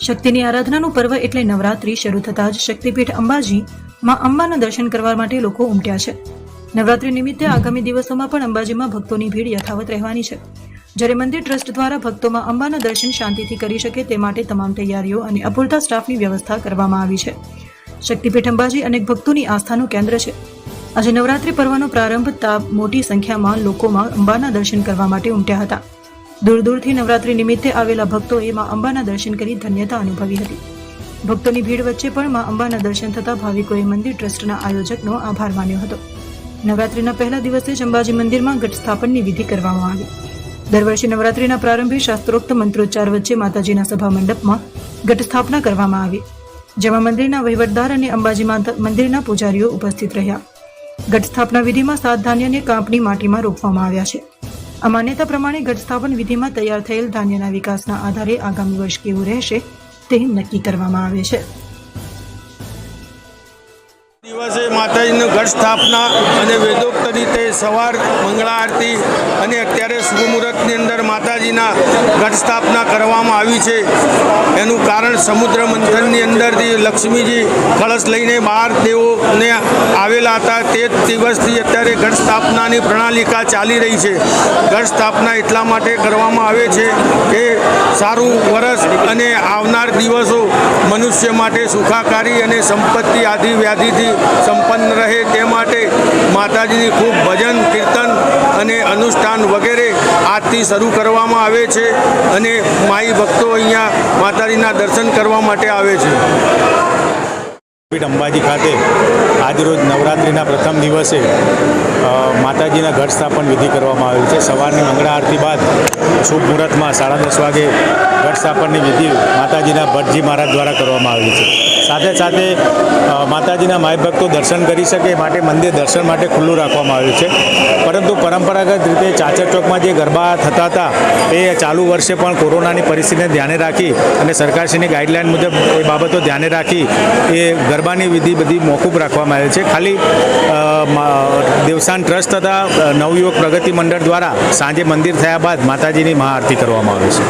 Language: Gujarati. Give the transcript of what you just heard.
શક્તિની આરાધનાનું પર્વ એટલે નવરાત્રિ શરૂ થતાં જ શક્તિપીઠ અંબાજી માં અંબાના દર્શન કરવા માટે લોકો ઉમટ્યા છે। નવરાત્રિ નિમિત્તે આગામી દિવસોમાં પણ અંબાજીમાં ભક્તોની ભીડ યથાવત રહેવાની છે, જ્યારે મંદિર ટ્રસ્ટ દ્વારા ભક્તોમાં અંબાના દર્શન શાંતિથી કરી શકે તે માટે તમામ તૈયારીઓ અને અપૂરતા સ્ટાફની વ્યવસ્થા કરવામાં આવી છે। શક્તિપીઠ અંબાજી અનેક ભક્તોની આસ્થાનું કેન્દ્ર છે। આજે નવરાત્રિ પર્વનો પ્રારંભ થતાં મોટી સંખ્યામાં લોકોમાં અંબાના દર્શન કરવા માટે ઉમટ્યા હતા। દૂર દૂરથી નવરાત્રિ નિમિત્તે આવેલા ભક્તોએ માં અંબાના દર્શન કરી ધન્યતા અનુભવી હતી। ભક્તોની ભીડ વચ્ચે પણ માં અંબાના દર્શન થતાં ભાવિકોએ મંદિર ટ્રસ્ટના આયોજકનો આભાર માન્યો હતો। નવરાત્રિના પહેલા દિવસે જ અંબાજી મંદિરમાં ઘટ સ્થાપનની વિધિ કરવામાં આવી। દર વર્ષે નવરાત્રિના પ્રારંભે શાસ્ત્રોક્ત મંત્રોચ્ચાર વચ્ચે માતાજીના સભા મંડપમાં ઘટ સ્થાપના કરવામાં આવી, જેમાં મંદિરના વહીવટદાર અને અંબાજી મંદિરના પૂજારીઓ ઉપસ્થિત રહ્યા। ઘટ સ્થાપના વિધિમાં 7 ધાન્યને કાંપની માટીમાં રોપવામાં આવ્યા છે। આ માન્યતા પ્રમાણે ઘટ સ્થાપન વિધિમાં તૈયાર થયેલ ધાન્યના વિકાસના આધારે આગામી વર્ષ કેવું રહેશે તે નક્કી કરવામાં આવે છે। દિવસે માતાજીનું ઘટ સ્થાપના અને વેદોક્ત રીતે સવાર મંગળા આરતી અને અત્યારે શુભ મુહૂર્તની અંદર માતાજીના ઘટ સ્થાપના કરવામાં આવી છે। એનું કારણ સમુદ્ર મંથનની અંદરથી લક્ષ્મીજી કળશ લઈને 12 દેવોને આવેલા હતા, તે દિવસથી અત્યારે ઘટ સ્થાપનાની પ્રણાલિકા ચાલી રહી છે। ઘટ સ્થાપના એટલા માટે કરવામાં આવે છે કે સારું વરસ અને આવનાર દિવસો મનુષ્ય માટે સુખાકારી અને સંપત્તિ આદિ વ્યાધિથી સંપન્ન રહે તે માટે માતાજીની ખૂબ ભજન કીર્તન અને અનુષ્ઠાન વગેરે આજથી શરૂ કરવામાં આવે છે અને માઈ ભક્તો અહીંયા માતાજીના દર્શન કરવા માટે આવે છે। અંબાજી ખાતે આજરોજ નવરાત્રિના પ્રથમ દિવસે માતાજીના ઘટ સ્થાપન વિધિ કરવામાં આવેલ છે। સવારની મંગળા આરતી બાદ શુભ મુહૂર્તમાં 10:30 વાગે ઘટ સ્થાપનની વિધિ માતાજીના ભટ્ટજી મહારાજ દ્વારા કરવામાં આવી છે। સાથે સાથે માતાજીના માય ભક્તો દર્શન કરી શકે માટે મંદિર દર્શન માટે ખુલ્લું રાખવામાં આવ્યું છે, પરંતુ પરંપરાગત રીતે ચાચર ચોકમાં જે ગરબા થતા હતા એ ચાલુ વર્ષે પણ કોરોનાની પરિસ્થિતિને ધ્યાને રાખી અને સરકારશ્રીની ગાઈડલાઇન મુજબ એ બાબતો ધ્યાને રાખી એ ગરબાની વિધિ બધી મોકૂફ રાખવામાં આવે છે। ખાલી દેવસ્થાન ટ્રસ્ટ તથા નવયુવક પ્રગતિ મંડળ દ્વારા સાંજે મંદિર થયા બાદ માતાજીની મહાઆરતી કરવામાં આવે છે।